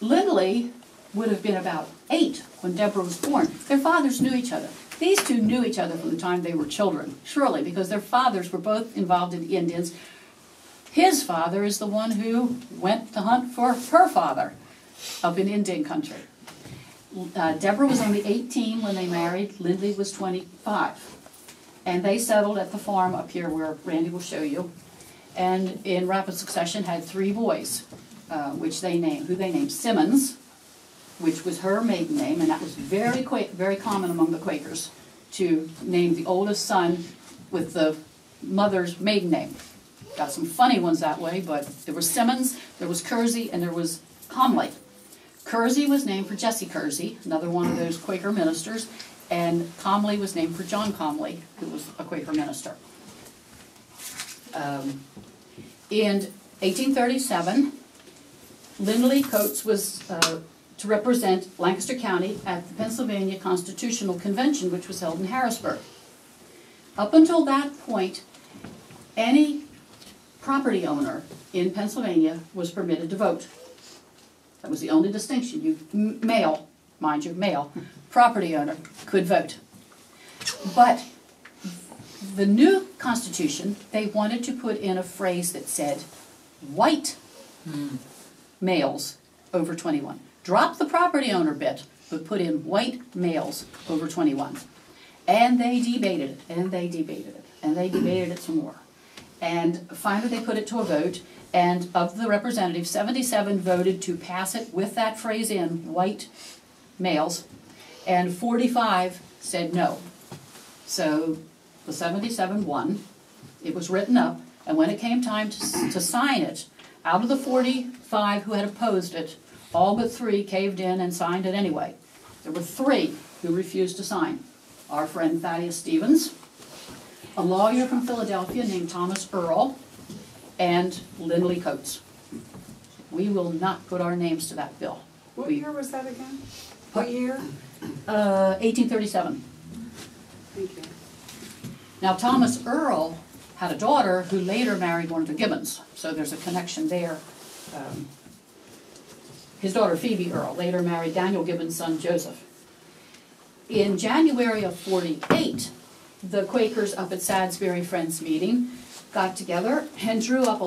Lindley would have been about 8 when Deborah was born. Their fathers knew each other. These two knew each other from the time they were children, surely, because their fathers were both involved in the Indians. His father is the one who went to hunt for her father up in Indian country. Deborah was only 18 when they married. Lindley was 25. And they settled at the farm up here where Randy will show you. And in rapid succession had 3 boys, who they named Simmons, which was her maiden name, and that was very common among the Quakers to name the oldest son with the mother's maiden name. Got some funny ones that way, but there was Simmons, there was Kersey, and there was Comley. Kersey was named for Jesse Kersey, another one of those Quaker ministers, and Comley was named for John Comley, who was a Quaker minister. In 1837, Lindley Coates was to represent Lancaster County at the Pennsylvania Constitutional Convention, which was held in Harrisburg. Up until that point, any property owner in Pennsylvania was permitted to vote. That was the only distinction. Male, mind you, male, property owner could vote. But the new Constitution, they wanted to put in a phrase that said, white males over 21. Drop the property owner bit, but put in white males over 21. And they debated it, and they debated it, and they debated it some more. And finally they put it to a vote, and of the representatives, 77 voted to pass it with that phrase in, white males, and 45 said no. So the 77 won. It was written up, and when it came time to sign it, out of the 45 who had opposed it, all but 3 caved in and signed it anyway. There were 3 who refused to sign. Our friend Thaddeus Stevens, a lawyer from Philadelphia named Thomas Earl, and Lindley Coates. We will not put our names to that bill. What year was that again? What year? 1837. Thank you. Now Thomas Earl had a daughter who later married one of the Gibbons, so there's a connection there. His daughter Phoebe Earl later married Daniel Gibbons' son Joseph. In January of '48, the Quakers up at Salisbury Friends meeting got together and drew up a